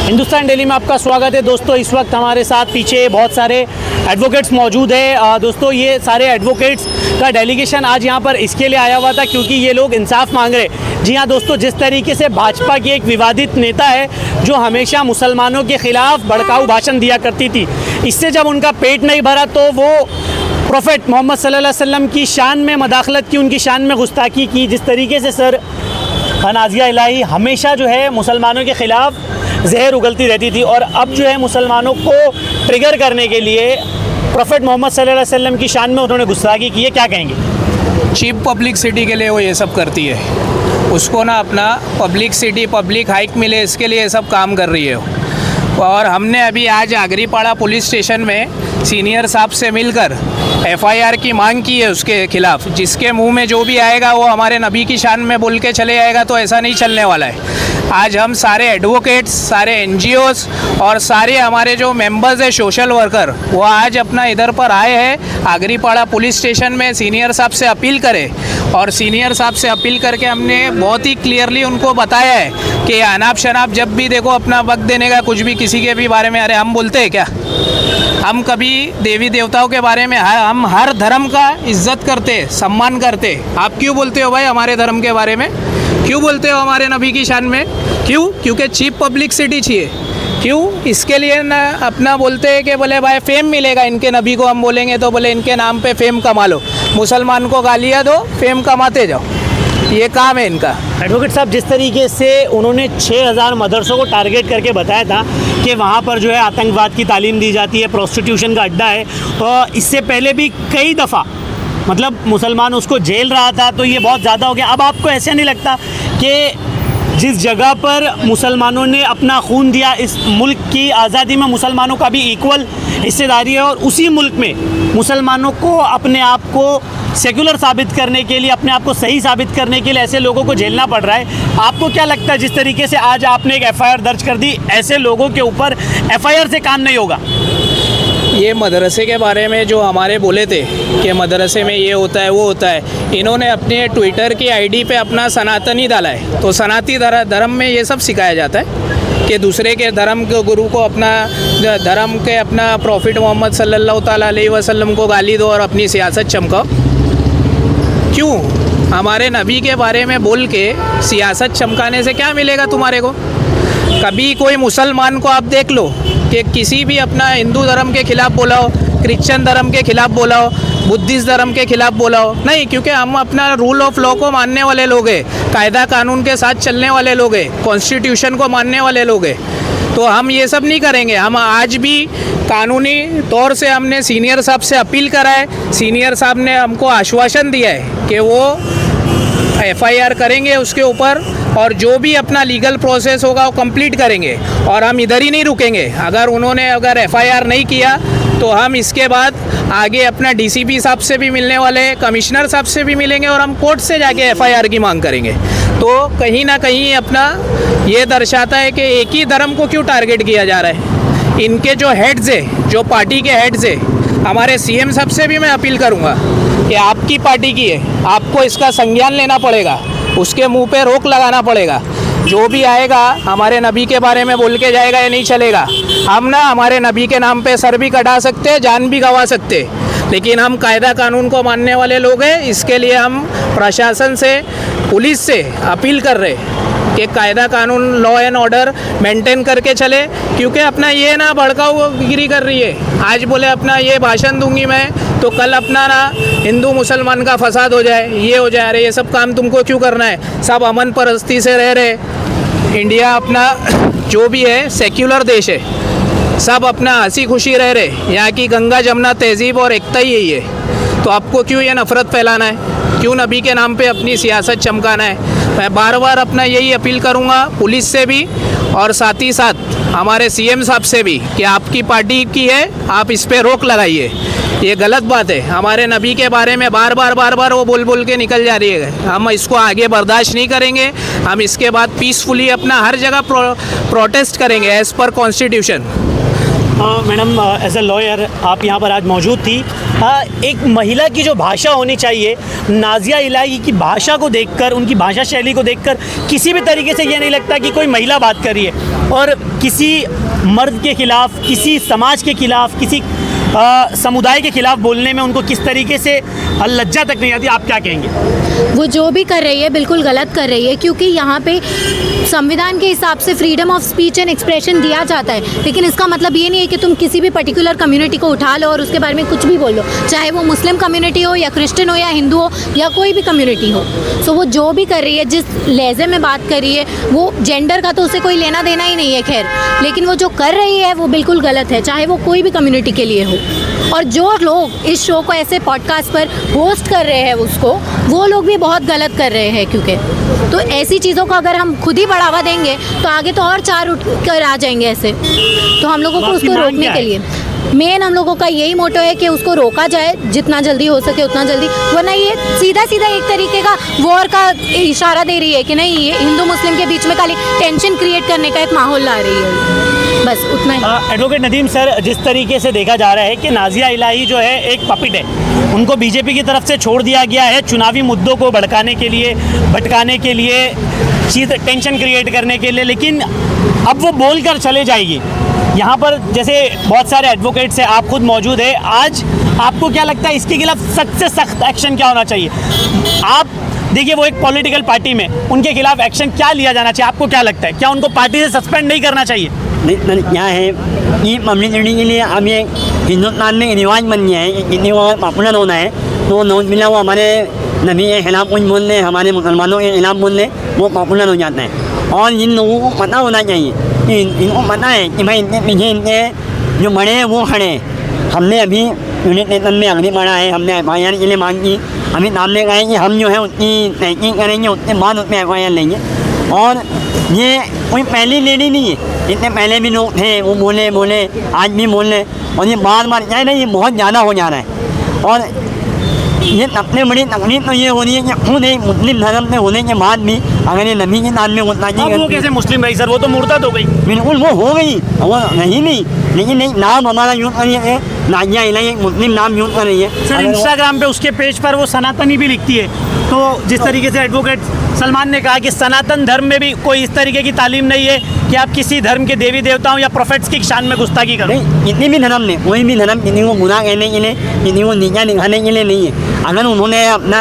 Hindustan daily में आपका स्वागत है दोस्तों। इस वक्त हमारे साथ पीछे बहुत सारे एडवोकेट्स मौजूद हैं। दोस्तों ये सारे एडवोकेट्स का डेलीगेशन आज यहाँ पर इसके लिए आया हुआ था क्योंकि ये लोग इंसाफ मांग रहे। जी हाँ दोस्तों, जिस तरीके से भाजपा की एक विवादित नेता है जो हमेशा मुसलमानों के खिलाफ भड़काऊ भाषण दिया करती थी, इससे जब उनका पेट नहीं भरा तो वो प्रोफेट मोहम्मद सल्लल्लाहु अलैहि वसल्लम की शान में मदाखलत की, उनकी शान में गुस्ताखी की। जिस तरीके से सर नाज़िया इलाही हमेशा जो है मुसलमानों के ख़िलाफ़ जहर उगलती रहती थी और अब जो है मुसलमानों को ट्रिगर करने के लिए प्रोफेट मोहम्मद सल्लल्लाहु अलैहि वसल्लम की शान में उन्होंने गुस्ताखी की है। क्या कहेंगे? चीप पब्लिसिटी के लिए वो ये सब करती है। उसको ना अपना पब्लिसिटी, पब्लिक हाइक मिले, इसके लिए ये सब काम कर रही है। और हमने अभी आज आगरीपाड़ा पुलिस स्टेशन में सीनियर साहब से मिलकर एफआईआर की मांग की है उसके खिलाफ़। जिसके मुंह में जो भी आएगा वो हमारे नबी की शान में बोल के चले आएगा, तो ऐसा नहीं चलने वाला है। आज हम सारे एडवोकेट्स, सारे एनजीओस और सारे हमारे जो मेंबर्स हैं, सोशल वर्कर, वो आज अपना इधर पर आए हैं आगरीपाड़ा पुलिस स्टेशन में सीनियर साहब से अपील करें। और सीनियर साहब से अपील करके हमने बहुत ही क्लियरली उनको बताया है कि अनाप शनाप जब भी देखो अपना वक्त देने का कुछ भी किसी के भी बारे में, अरे हम बोलते हैं क्या? हम कभी देवी देवताओं के बारे में, हम हर धर्म का इज्जत करते, सम्मान करते। आप क्यों बोलते हो भाई हमारे धर्म के बारे में? क्यों बोलते हो हमारे नबी की शान में? क्यों? क्योंकि चीप पब्लिसिटी चाहिए। क्यों? इसके लिए ना अपना बोलते हैं कि बोले भाई फेम मिलेगा इनके नबी को, हम बोलेंगे तो बोले इनके नाम पे फेम कमा लो। मुसलमान को गालियाँ दो, फेम कमाते जाओ, ये काम है इनका। एडवोकेट साहब, जिस तरीके से उन्होंने 6000 मदरसों को टारगेट करके बताया था कि वहाँ पर जो है आतंकवाद की तालीम दी जाती है, प्रोस्टिट्यूशन का अड्डा है, और इससे पहले भी कई दफ़ा मतलब मुसलमान उसको झेल रहा था, तो ये बहुत ज़्यादा हो गया। अब आपको ऐसा नहीं लगता कि जिस जगह पर मुसलमानों ने अपना खून दिया, इस मुल्क की आज़ादी में मुसलमानों का भी इक्वल हिस्सेदारी है, और उसी मुल्क में मुसलमानों को अपने आप को सेकुलर साबित करने के लिए, अपने आप को सही साबित करने के लिए ऐसे लोगों को झेलना पड़ रहा है? आपको क्या लगता है जिस तरीके से आज आपने एक एफआईआर दर्ज कर दी, ऐसे लोगों के ऊपर एफआईआर से काम नहीं होगा? ये मदरसे के बारे में जो हमारे बोले थे कि मदरसे में ये होता है वो होता है, इन्होंने अपने ट्विटर की आईडी पे अपना सनातनी डाला है। तो सनातनी धर्म में ये सब सिखाया जाता है कि दूसरे के धर्म के गुरु को, अपना धर्म के अपना प्रॉफिट मोहम्मद सल्लल्लाहु ताला अलैहि वसल्लम को गाली दो और अपनी सियासत चमकाओ। क्यों? हमारे नबी के बारे में बोल के सियासत चमकाने से क्या मिलेगा तुम्हारे को? कभी कोई मुसलमान को आप देख लो कि किसी भी अपना हिंदू धर्म के खिलाफ़ बोला हो, क्रिश्चियन धर्म के खिलाफ़ बोला हो, बुद्धिस्ट धर्म के खिलाफ़ बोला हो? नहीं, क्योंकि हम अपना रूल ऑफ लॉ को मानने वाले लोग हैं, कायदा कानून के साथ चलने वाले लोग हैं, कॉन्स्टिट्यूशन को मानने वाले लोग हैं। तो हम ये सब नहीं करेंगे। हम आज भी कानूनी तौर से हमने सीनियर साहब से अपील करा है। सीनियर साहब ने हमको आश्वासन दिया है कि वो एफआईआर करेंगे उसके ऊपर, और जो भी अपना लीगल प्रोसेस होगा वो कंप्लीट करेंगे। और हम इधर ही नहीं रुकेंगे। अगर एफआईआर नहीं किया तो हम इसके बाद आगे अपना डीसीपी साहब से भी मिलने वाले हैं, कमिश्नर साहब से भी मिलेंगे, और हम कोर्ट से जाके एफआईआर की मांग करेंगे। तो कहीं ना कहीं अपना ये दर्शाता है कि एक ही धर्म को क्यों टारगेट किया जा रहा है। इनके जो हेड्स है, जो पार्टी के हेड्स है, हमारे सीएम साहब से भी मैं अपील करूँगा कि आपकी पार्टी की है, आपको इसका संज्ञान लेना पड़ेगा, उसके मुंह पे रोक लगाना पड़ेगा। जो भी आएगा हमारे नबी के बारे में बोल के जाएगा, ये नहीं चलेगा। हम ना हमारे नबी के नाम पे सर भी कटा सकते, जान भी गंवा सकते, लेकिन हम कायदा कानून को मानने वाले लोग हैं। इसके लिए हम प्रशासन से, पुलिस से अपील कर रहे हैं कि कायदा कानून, लॉ एंड ऑर्डर मेंटेन करके चले। क्योंकि अपना ये ना भड़काऊ गिरी कर रही है। आज बोले अपना ये भाषण दूंगी मैं, तो कल अपना ना हिंदू मुसलमान का फसाद हो जाए, ये हो जाए। अरे ये सब काम तुमको क्यों करना है? सब अमन परस्ती से रह रहे। इंडिया अपना जो भी है सेक्युलर देश है, सब अपना हंसी खुशी रह रहे। यहाँ की गंगा जमुना तहजीब और एकता ही यही है। तो आपको क्यों ये नफ़रत फैलाना है? क्यों नबी के नाम पे अपनी सियासत चमकाना है? मैं बार बार अपना यही अपील करूँगा पुलिस से भी, और साथ ही साथ हमारे सीएम साहब से भी, कि आपकी पार्टी की है, आप इस पर रोक लगाइए। ये गलत बात है। हमारे नबी के बारे में बार बार वो बोल के निकल जा रही है। हम इसको आगे बर्दाश्त नहीं करेंगे। हम इसके बाद पीसफुली अपना हर जगह प्रोटेस्ट करेंगे as per constitution. Madam as a lawyer आप यहाँ पर आज मौजूद थी। एक महिला की जो भाषा होनी चाहिए, नाजिया इलाही की भाषा को देखकर, उनकी भाषा शैली को देखकर किसी भी तरीके से ये नहीं लगता कि कोई महिला बात कर रही है और किसी मर्द के खिलाफ, किसी समाज के खिलाफ, किसी समुदाय के खिलाफ बोलने में उनको किस तरीके से लज्जा तक नहीं आती। आप क्या कहेंगे? वो जो भी कर रही है बिल्कुल गलत कर रही है, क्योंकि यहाँ पे संविधान के हिसाब से freedom of speech and expression दिया जाता है, लेकिन इसका मतलब ये नहीं है कि तुम किसी भी पर्टिकुलर कम्युनिटी को उठा लो और उसके बारे में कुछ भी बोलो, चाहे वो मुस्लिम कम्युनिटी हो या क्रिश्चियन हो या हिंदू हो या कोई भी कम्युनिटी हो। सो वो जो भी कर रही है, जिस लहजे में बात कर रही है, वो जेंडर का तो उसे कोई लेना देना ही नहीं है खैर, लेकिन वो जो कर रही है वो बिल्कुल गलत है, चाहे वो कोई भी कम्युनिटी के लिए हो। और जो लोग इस शो को ऐसे पॉडकास्ट पर होस्ट कर रहे हैं उसको, वो लोग भी बहुत गलत कर रहे हैं, क्योंकि तो ऐसी चीज़ों को अगर हम खुद ही बढ़ावा देंगे तो आगे तो और चार उठ कर आ जाएंगे ऐसे। तो हम लोगों को उसको रोकने के लिए मेन हम लोगों का यही मोटो है कि उसको रोका जाए जितना जल्दी हो सके उतना जल्दी, वरना ये सीधा सीधा एक तरीके का वॉर का इशारा दे रही है कि नहीं, ये हिंदू मुस्लिम के बीच में खाली टेंशन क्रिएट करने का एक माहौल ला रही है, बस उतना ही। एडवोकेट नदीम सर, जिस तरीके से देखा जा रहा है कि नाजिया इलाही जो है एक पपिट है, उनको बीजेपी की तरफ से छोड़ दिया गया है चुनावी मुद्दों को भड़काने के लिए, भटकाने के लिए, टेंशन क्रिएट करने के लिए, लेकिन अब वो बोल कर चले जाएगी। यहाँ पर जैसे बहुत सारे एडवोकेट्स हैं, आप खुद मौजूद है, आज आपको क्या लगता है इसके खिलाफ सख्त से सख्त एक्शन क्या होना चाहिए? आप देखिए वो एक पॉलिटिकल पार्टी में, उनके खिलाफ एक्शन क्या लिया जाना चाहिए? आपको क्या लगता है, क्या उनको पार्टी से सस्पेंड नहीं करना चाहिए? नहीं, क्या है कि पब्लिसिटी के लिए अब ये हिंदुस्तान में रिवाज बन गया है कि किसी को पॉपुलर होना है तो नौजबिल्ला वो हमारे नबी के खिलाफ कुछ बोल रहे, हमारे मुसलमानों के खिलाफ बोल रहे, वो पॉपुलर हो जाता है। और जिन लोगों को पता होना चाहिए कि इनको पता है कि भाई इनके पीछे इनके जो बड़े हैं वो खड़े हैं। हमने अभी यूनिट नेतन में अग्नि बढ़ा है, हमने FIR के लिए मांग की, अभी सामने कहा है कि हम जो है उसकी तहकीक करेंगे, उसके बाद उसमें FIR लेंगे। और ये कोई पहली लेडी नहीं है, इतने पहले भी लोग थे, वो बोले आज भी बोल रहे, और ये बार बार क्या है ना, ये बहुत ज़्यादा हो जा रहा है। और ये सबसे बड़ी तकलीफ तो ये हो रही है कि खुद एक मुस्लिम धर्म में होने के बाद भी अगर ये नबी के नाम में गुस्ताखी अब वो कैसे मुस्लिम रही सर? वो तो मुर्तद हो गई। बिल्कुल वो हो गई, वो नहीं, लेकिन नहीं, नाम हमारा यूज़ कर रही है, नाजिया इलाही एक मुस्लिम नाम यूज़ कर रही है। सर इंस्टाग्राम पे उसके पेज पर वो सनातनी भी लिखती है, तो जिस तरीके से एडवोकेट सलमान ने कहा कि सनातन धर्म में भी कोई इस तरीके की तालीम नहीं है कि आप किसी धर्म के देवी देवताओं या प्रोफेट्स की शान में गुस्ताखी करो। नहीं, कितनी भी धर्म में, कोई भी धर्म किसी को बुरा कहने के लिए, किसी को नीचा दिखाने के लिए नहीं है। अगर उन्होंने अपना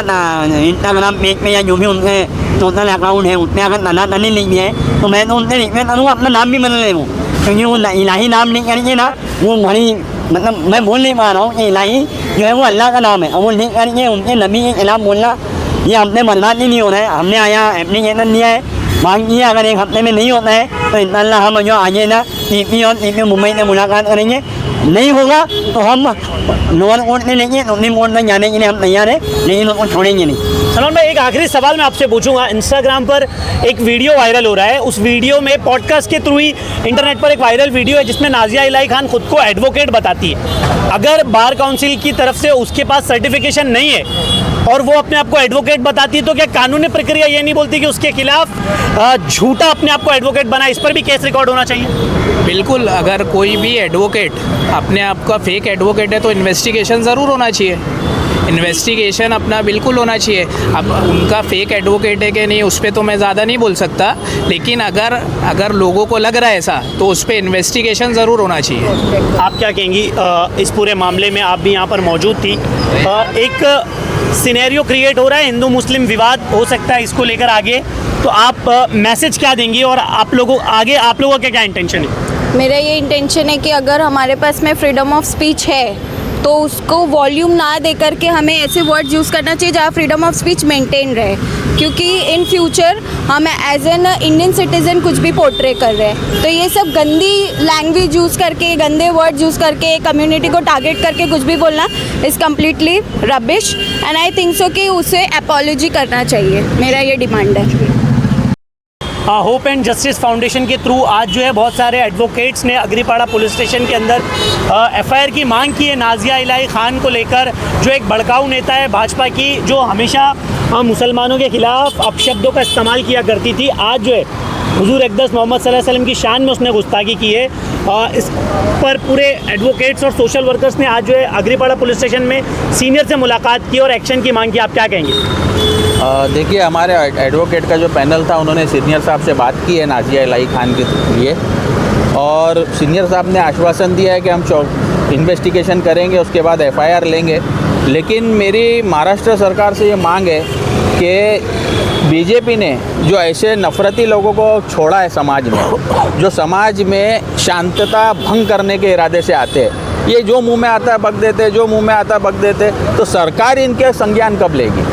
इंस्टाग्राम पेज पे या जो भी उनके सोशल अकाउंट है उसमें अगर सनातनी लिख दिया है तो मैं तो उनसे रिक्वेस्ट करूँगा अपना नाम भी बदल दूँ, क्योंकि वो इलाही नाम नहीं करेंगे ना, वो बड़ी मतलब मैं बोल नहीं पा रहा हूँ कि इलाही जो है वो अल्लाह का नाम है, और वो लिख करके उनके नबी के खिलाफ बोलना ये हमने बर्दाश्त ही नहीं हो रहा है। हमने आया एप्लीकेशन दिया है, मांग की है, अगर एक हफ्ते में नहीं होता है तो इंशाअल्लाह हम जो आगे ना TP और TP मुंबई से मुलाकात करेंगे, नहीं होगा तो हम लोअर कोर्ट में लेंगे, सुप्रीम कोर्ट में जाने के लिए हम तैयार हैं, लेकिन उसको छोड़ेंगे नहीं। सलमान भाई, एक आखिरी सवाल मैं आपसे पूछूंगा। इंस्टाग्राम पर एक वीडियो वायरल हो रहा है, उस वीडियो में पॉडकास्ट के थ्रू ही इंटरनेट पर एक वायरल वीडियो है जिसमें नाजिया इलाही खान खुद को एडवोकेट बताती है। अगर बार काउंसिल की तरफ से उसके पास सर्टिफिकेशन नहीं है और वो अपने आप को एडवोकेट बताती है, तो क्या कानूनी प्रक्रिया ये नहीं बोलती कि उसके खिलाफ झूठा अपने आप को एडवोकेट बना, इस पर भी केस रिकॉर्ड होना चाहिए? बिल्कुल, अगर कोई भी एडवोकेट अपने आप का फेक एडवोकेट है तो इन्वेस्टिगेशन ज़रूर होना चाहिए, इन्वेस्टिगेशन अपना बिल्कुल होना चाहिए। अब उनका फेक एडवोकेट है कि नहीं उस पर तो मैं ज़्यादा नहीं बोल सकता, लेकिन अगर लोगों को लग रहा है ऐसा तो उस पर इन्वेस्टिगेशन ज़रूर होना चाहिए। आप क्या कहेंगी इस पूरे मामले में? आप भी यहाँ पर मौजूद थी, एक सिनेरियो क्रिएट हो रहा है, हिंदू मुस्लिम विवाद हो सकता है इसको लेकर आगे, तो आप मैसेज क्या देंगी और आप लोगों का क्या इंटेंशन है? मेरा ये इंटेंशन है कि अगर हमारे पास में फ्रीडम ऑफ स्पीच है तो उसको वॉल्यूम ना दे करके हमें ऐसे वर्ड्स यूज़ करना चाहिए जहाँ फ्रीडम ऑफ स्पीच मेंटेन रहे, क्योंकि इन फ्यूचर हम एज एन इंडियन सिटीज़न कुछ भी पोर्ट्रे कर रहे हैं, तो ये सब गंदी लैंग्वेज यूज़ करके, गंदे वर्ड यूज़ करके, कम्युनिटी को टारगेट करके कुछ भी बोलना is completely rubbish, and I think so कि उसे अपॉलॉजी करना चाहिए। मेरा ये डिमांड है। होप एंड जस्टिस फाउंडेशन के थ्रू आज जो है बहुत सारे एडवोकेट्स ने अग्रीपाड़ा पुलिस स्टेशन के अंदर FIR की मांग की है नाजिया इलाही खान को लेकर, जो एक भड़काऊ नेता है भाजपा की, जो हमेशा मुसलमानों के खिलाफ अपशब्दों का इस्तेमाल किया करती थी। आज जो है हुजूर अक़दस मोहम्मद सल्लल्लाहु अलैहि वसल्लम की शान में उसने गुस्ताखी की है। इस पर पूरे एडवोकेट्स और सोशल वर्कर्स ने आज जो है अग्रीपाड़ा पुलिस स्टेशन में सीनियर से मुलाकात की और एक्शन की मांग की। आप क्या कहेंगे? देखिए, हमारे एडवोकेट का जो पैनल था उन्होंने सीनियर साहब से बात की है नाजिया इलाही खान के लिए, और सीनियर साहब ने आश्वासन दिया है कि हम इन्वेस्टिगेशन करेंगे, उसके बाद एफआईआर लेंगे। लेकिन मेरी महाराष्ट्र सरकार से ये मांग है कि बीजेपी ने जो ऐसे नफरती लोगों को छोड़ा है समाज में, जो समाज में शांतता भंग करने के इरादे से आते हैं, ये जो मुंह में आता है बक देते, जो मुंह में आता है बक देते, तो सरकार इनके संज्ञान कब लेगी?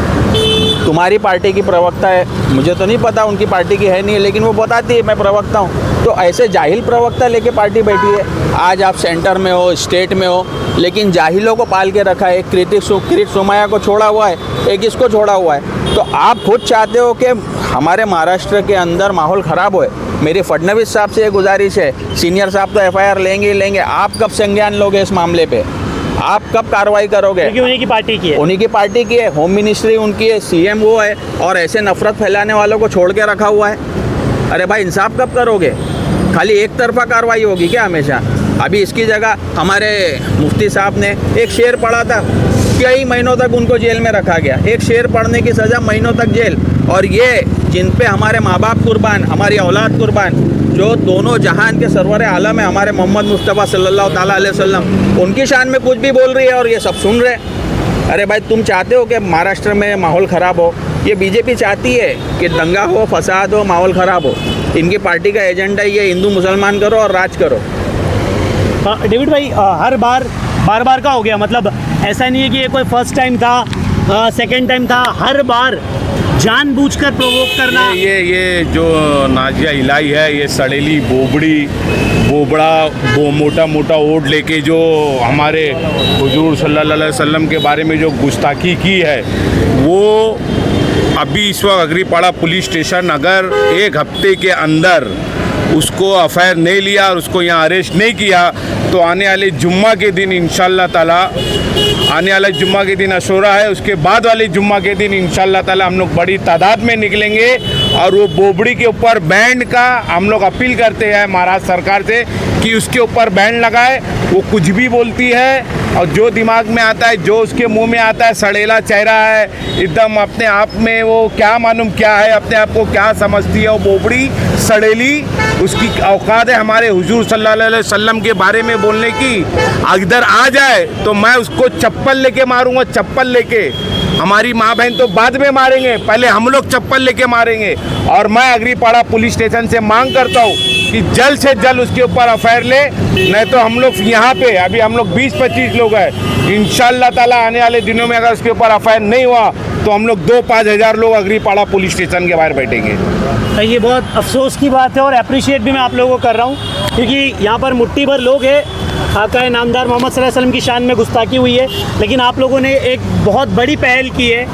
तुम्हारी पार्टी की प्रवक्ता है, मुझे तो नहीं पता, उनकी पार्टी की है नहीं, लेकिन वो बताती है मैं प्रवक्ता हूँ। तो ऐसे जाहिल प्रवक्ता लेके पार्टी बैठी है। आज आप सेंटर में हो, स्टेट में हो, लेकिन जाहिलों को पाल के रखा है। एक किरीट सोमैया को छोड़ा हुआ है, एक इसको छोड़ा हुआ है। तो आप खुद चाहते हो कि हमारे महाराष्ट्र के अंदर माहौल ख़राब होए। मेरी फडणवीस साहब से ये गुजारिश है, सीनियर साहब तो एफआईआर लेंगे ही लेंगे, आप कब संज्ञान लोगे इस मामले पे? आप कब कार्रवाई करोगे? क्योंकि उन्हीं की पार्टी की है, उन्हीं की पार्टी की है, होम मिनिस्ट्री उनकी है, सीएम वो है, और ऐसे नफरत फैलाने वालों को छोड़ के रखा हुआ है। अरे भाई, इंसाफ कब करोगे? खाली एक तरफा कार्रवाई होगी क्या हमेशा? अभी इसकी जगह हमारे मुफ्ती साहब ने एक शेर पढ़ा था, कई महीनों तक उनको जेल में रखा गया। एक शेर पढ़ने की सज़ा महीनों तक जेल। और ये जिन पे हमारे माँ बाप कुर्बान, हमारी औलाद कुर्बान, जो दोनों जहान के सरवर आलम है हमारे मोहम्मद मुस्तफ़ा सल्लल्लाहु ताला अलैहि वसल्लम, उनकी शान में कुछ भी बोल रही है और ये सब सुन रहे। अरे भाई, तुम चाहते हो कि महाराष्ट्र में माहौल ख़राब हो? ये बीजेपी चाहती है कि दंगा हो, फसाद हो, माहौल ख़राब हो। इनकी पार्टी का एजेंडा ये हिंदू मुसलमान करो और राज करो। डेविड भाई, हर बार का हो गया, मतलब ऐसा नहीं है कि ये कोई फर्स्ट टाइम था, सेकंड टाइम था, हर बार जानबूझकर प्रोवोक करना। ये जो नाजिया इलाही है, ये सड़ेली बोबड़ा वो मोटा वोट लेके जो हमारे हुजूर सल्लल्लाहु अलैहि वसल्लम के बारे में जो गुस्ताखी की है, वो अभी इस वक्त अग्रीपाड़ा पुलिस स्टेशन अगर एक हफ्ते के अंदर उसको एफआईआर नहीं लिया और उसको यहाँ अरेस्ट नहीं किया, तो आने वाले जुम्मा के दिन इंशाअल्लाह ताला, आने वाला जुम्मा के दिन अशूरा है, उसके बाद वाले जुम्मा के दिन इंशाअल्लाह ताला हम लोग बड़ी तादाद में निकलेंगे और वो बोबड़ी के ऊपर बैंड का हम लोग अपील करते हैं महाराष्ट्र सरकार से कि उसके ऊपर बैंड लगाए। वो कुछ भी बोलती है और जो दिमाग में आता है, जो उसके मुंह में आता है, सड़ेला चेहरा है, एकदम अपने आप में वो क्या मालूम क्या है, अपने आप को क्या समझती है वो बोबड़ी सड़ेली। उसकी औकात है हमारे हुजूर सल्लल्लाहु अलैहि वसल्लम के बारे में बोलने की। इधर आ जाए तो मैं उसको चप्पल लेके मारूंगा, चप्पल लेके। हमारी माँ बहन तो बाद में मारेंगे, पहले हम लोग चप्पल लेके मारेंगे। और मैं अग्रीपाड़ा पुलिस स्टेशन से मांग करता हूँ कि जल्द से जल्द उसके ऊपर एफआईआर ले, नहीं तो हम लोग यहाँ पे अभी हम लोग 20-25 लोग हैं, इंशाअल्लाह ताला आने वाले दिनों में अगर उसके ऊपर एफआईआर नहीं हुआ तो हम लोग 2-5 हज़ार लोग अग्रीपाड़ा पुलिस स्टेशन के बाहर बैठेंगे। ये बहुत अफसोस की बात है और अप्रिशिएट भी मैं आप लोगों को कर रहा हूँ, क्योंकि यहाँ पर मुट्ठी भर लोग हैं, आका नामदार मोहम्मद सल्लल्लाहु अलैहि वसल्लम की शान में गुस्ताखी हुई है, लेकिन आप लोगों ने एक बहुत बड़ी पहल की है।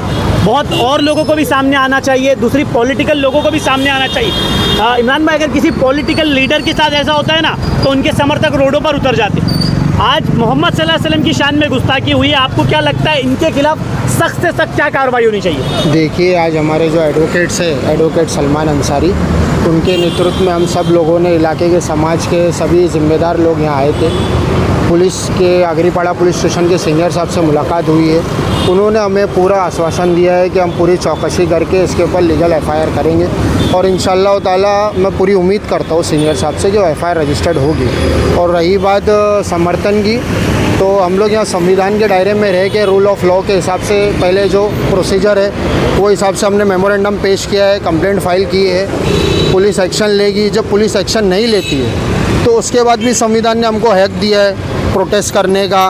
बहुत और लोगों को भी सामने आना चाहिए, दूसरी पॉलिटिकल लोगों को भी सामने आना चाहिए। इमरान भाई, अगर किसी पॉलिटिकल लीडर के साथ ऐसा होता है ना, तो उनके समर्थक रोडों पर उतर जाते हैं। आज मोहम्मद सल्लल्लाहु अलैहि वसल्लम की शान में गुस्ताखी हुई है, आपको क्या लगता है इनके खिलाफ सख्त से सख्त क्या कार्रवाई होनी चाहिए? देखिए, आज हमारे जो एडवोकेट्स हैं, एडवोकेट सलमान अंसारी, उनके नेतृत्व में हम सब लोगों ने, इलाके के समाज के सभी जिम्मेदार लोग यहाँ आए थे। पुलिस के अग्रीपाड़ा पुलिस स्टेशन के सीनियर साहब से मुलाकात हुई है। उन्होंने हमें पूरा आश्वासन दिया है कि हम पूरी चौकसी करके इसके ऊपर लीगल एफआईआर करेंगे और इंशाअल्लाह ताला मैं पूरी उम्मीद करता हूँ सीनियर साहब से कि वो एफआईआर रजिस्टर्ड होगी। और रही बात समर्थन की, तो हम लोग यहाँ संविधान के दायरे में रह के रूल ऑफ लॉ के हिसाब से पहले जो प्रोसीजर है वो हिसाब से हमने मेमोरेंडम पेश किया है, कंप्लेंट फाइल की है। पुलिस एक्शन लेगी, जब पुलिस एक्शन नहीं लेती है तो उसके बाद भी संविधान ने हमको हक दिया है प्रोटेस्ट करने का,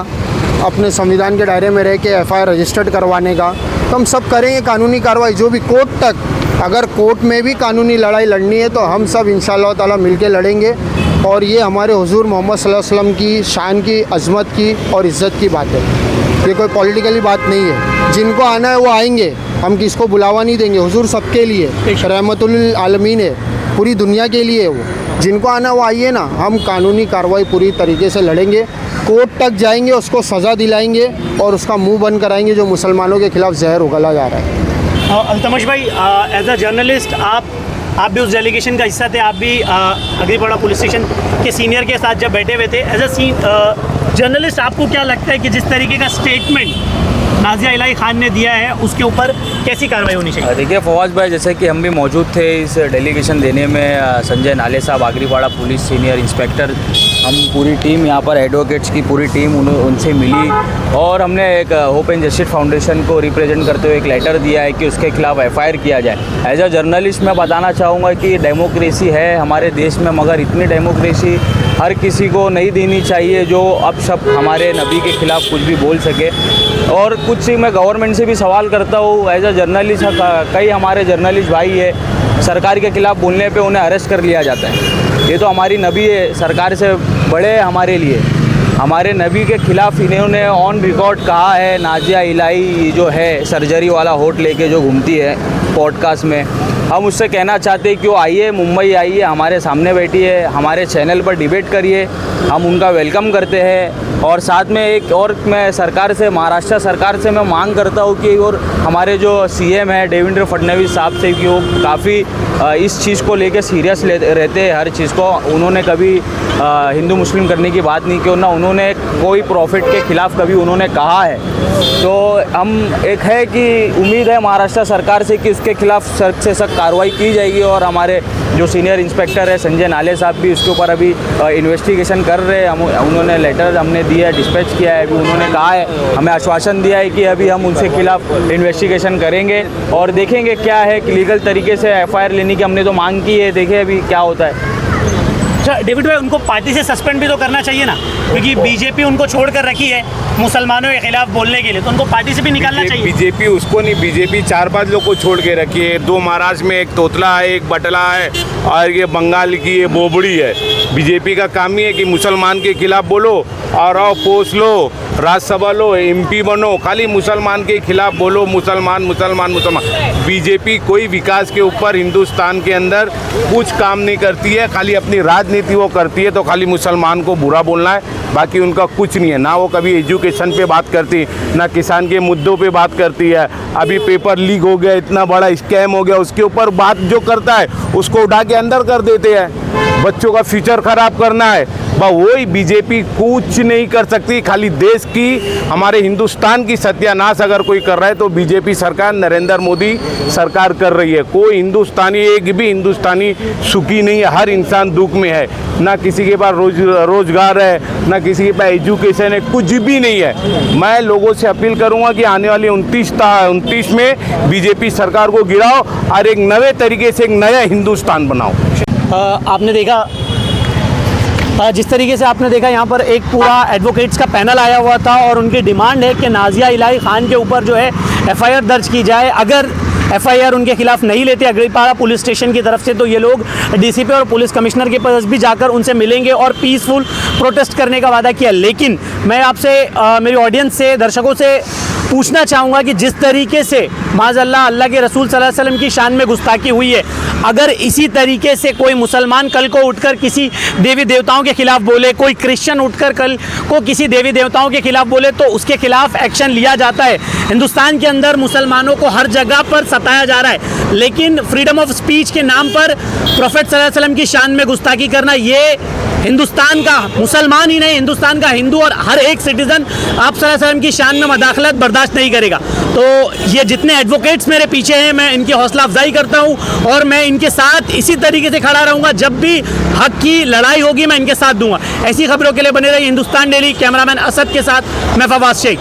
अपने संविधान के दायरे में रह के एफआईआर रजिस्टर्ड करवाने का। तो हम सब करेंगे कानूनी कार्रवाई, जो भी कोर्ट तक, अगर कोर्ट में भी कानूनी लड़ाई लड़नी है तो हम सब इंशाअल्लाह ताला मिल के लड़ेंगे। और ये हमारे हुजूर मोहम्मद सल्लल्लाहु अलैहि वसल्लम की शान की, अज़मत की और इज़्ज़त की बात है। ये कोई पॉलिटिकली बात नहीं है। जिनको आना है वो आएंगे, हम किसको बुलावा नहीं देंगे। हुजूर सबके लिए रहमतुल आलमीन है, पूरी दुनिया के लिए है वो। जिनको आना वो आइए ना, हम कानूनी कार्रवाई पूरी तरीके से लड़ेंगे, कोर्ट तक जाएंगे, उसको सज़ा दिलाएंगे और उसका मुंह बंद कराएंगे जो मुसलमानों के खिलाफ जहर उगला जा रहा है। अल्तमश भाई, एज अ जर्नलिस्ट आप आप भी उस डेलीगेशन का हिस्सा थे, आप भी अग्रीपाड़ा पुलिस स्टेशन के सीनियर के साथ जब बैठे हुए थे, एज अ जर्नलिस्ट आपको क्या लगता है कि जिस तरीके का स्टेटमेंट नाजिया इलाही खान ने दिया है उसके ऊपर कैसी कार्रवाई होनी चाहिए? देखिए फवाद भाई, जैसे कि हम भी मौजूद थे इस डेलीगेशन देने में, संजय नाले साहब आगरीपाड़ा पुलिस सीनियर इंस्पेक्टर, हम पूरी टीम यहाँ पर एडवोकेट्स की पूरी टीम उनसे मिली और हमने एक होप एंड जस्टिस फाउंडेशन को रिप्रेजेंट करते हुए एक लेटर दिया है कि उसके खिलाफ FIR किया जाए। एज अ जर्नलिस्ट मैं बताना चाहूँगा कि डेमोक्रेसी है हमारे देश में, मगर इतनी डेमोक्रेसी हर किसी को नहीं देनी चाहिए जो अब सब हमारे नबी के खिलाफ कुछ भी बोल सके। और कुछ मैं गवर्नमेंट से भी सवाल करता हूँ, एज अ जर्नलिस्ट कई हमारे जर्नलिस्ट भाई है, सरकार के खिलाफ बोलने पे उन्हें अरेस्ट कर लिया जाता है। ये तो हमारी नबी है, सरकार से बड़े हमारे लिए, हमारे नबी के खिलाफ इन्होंने ऑन रिकॉर्ड कहा है। नाजिया इलाही जो है सर्जरी वाला होट लेके जो घूमती है पॉडकास्ट में, हम उससे कहना चाहते हैं कि वो आइए, मुंबई आइए, हमारे सामने बैठी है, हमारे चैनल पर डिबेट करिए, हम उनका वेलकम करते हैं। और साथ में एक और मैं सरकार से, महाराष्ट्र सरकार से मैं मांग करता हूँ कि और हमारे जो CM है देवेंद्र फडणवीस साहब से कि वो काफ़ी इस चीज़ को लेके सीरियस रहते हैं हर चीज़ को। उन्होंने कभी हिंदू मुस्लिम करने की बात नहीं की, ना उन्होंने कोई प्रॉफिट के ख़िलाफ़ कभी उन्होंने कहा है। तो हम एक है कि उम्मीद है महाराष्ट्र सरकार से कि उसके खिलाफ़ सख्त से सख्त कार्रवाई की जाएगी। और हमारे जो सीनियर इंस्पेक्टर है संजय नाले साहब भी उसके ऊपर अभी इन्वेस्टिगेशन कर रहे हैं। उन्होंने लेटर हमने दिया है, डिस्पैच किया है, अभी उन्होंने कहा है, हमें आश्वासन दिया है कि अभी हम उनके खिलाफ इन्वेस्टिगेशन करेंगे और देखेंगे क्या है कि लीगल तरीके से FIR लेने की हमने तो मांग की है, देखिए अभी क्या होता है। अच्छा डेविड भाई, उनको पार्टी से सस्पेंड भी तो करना चाहिए ना, क्योंकि बीजेपी उनको छोड़ कर रखी है मुसलमानों के खिलाफ बोलने के लिए, तो उनको पार्टी से भी निकालना चाहिए। बीजेपी उसको नहीं, बीजेपी 4-5 लोग को छोड़ के रखी है, 2 महाराष्ट्र में, एक तोतला है, एक बटला है और ये बंगाल की ये बोबड़ी है। बीजेपी का काम ही है कि मुसलमान के खिलाफ बोलो और आओ पोस्ट लो, राज्यसभा लो, MP बनो, खाली मुसलमान के खिलाफ बोलो, मुसलमान मुसलमान मुसलमान। बीजेपी कोई विकास के ऊपर हिंदुस्तान के अंदर कुछ काम नहीं करती है, खाली अपनी राजनीति वो करती है। तो खाली मुसलमान को बुरा बोलना है, बाकी उनका कुछ नहीं है। ना वो कभी एजुकेशन पे बात करती, ना किसान के मुद्दों पे बात करती है। अभी पेपर लीक हो गया, इतना बड़ा स्कैम हो गया, उसके ऊपर बात जो करता है उसको उठा के अंदर कर देते हैं। बच्चों का फ्यूचर खराब करना है, वही बीजेपी कुछ नहीं कर सकती। खाली देश की, हमारे हिंदुस्तान की सत्यानाश अगर कोई कर रहा है तो बीजेपी सरकार, नरेंद्र मोदी सरकार कर रही है। कोई हिंदुस्तानी, एक भी हिंदुस्तानी सुखी नहीं है, हर इंसान दुख में है। ना किसी के पास रोजगार है, ना किसी के पास एजुकेशन है, कुछ भी नहीं है। मैं लोगों से अपील करूंगा कि आने वाले 29 में बीजेपी सरकार को गिराओ और एक नए तरीके से एक नया हिंदुस्तान बनाओ। आपने देखा, जिस तरीके से आपने देखा यहाँ पर एक पूरा एडवोकेट्स का पैनल आया हुआ था और उनकी डिमांड है कि नाजिया इलाही खान के ऊपर जो है FIR दर्ज की जाए। अगर FIR उनके खिलाफ नहीं लेते अग्रीपाड़ा पुलिस स्टेशन की तरफ से, तो ये लोग DCP और पुलिस कमिश्नर के पास भी जाकर उनसे मिलेंगे और पीसफुल प्रोटेस्ट करने का वादा किया। लेकिन मैं आपसे, मेरी ऑडियंस से, दर्शकों से पूछना चाहूँगा कि जिस तरीके से माज़अल्लाह अल्लाह के रसूल सल्लल्लाहु अलैहि वसल्लम की शान में गुस्ताखी हुई है, अगर इसी तरीके से कोई मुसलमान कल को उठकर किसी देवी देवताओं के खिलाफ बोले, कोई क्रिश्चियन उठकर कल को किसी देवी देवताओं के खिलाफ बोले, तो उसके खिलाफ एक्शन लिया जाता है। हिंदुस्तान के अंदर मुसलमानों को हर जगह पर सताया जा रहा है, लेकिन फ्रीडम ऑफ स्पीच के नाम पर प्रोफेट सल्लल्लाहु अलैहि वसल्लम की शान में गुस्ताखी करना, ये हिंदुस्तान का मुसलमान ही नहीं, हिंदुस्तान का हिंदू और हर एक सिटीज़न आप सल्लल्लाहु अलैहि वसल्लम की शान में मदाखलत बर्दाश्त नहीं करेगा। तो ये जितने एडवोकेट्स मेरे पीछे हैं, मैं इनकी हौसला अफजाई करता हूँ और मैं इनके साथ इसी तरीके से खड़ा रहूँगा। जब भी हक की लड़ाई होगी मैं इनके साथ दूंगा। ऐसी खबरों के लिए बने रहिए हिंदुस्तान डेली। कैमरामैन असद के साथ मैं फवाद शेख।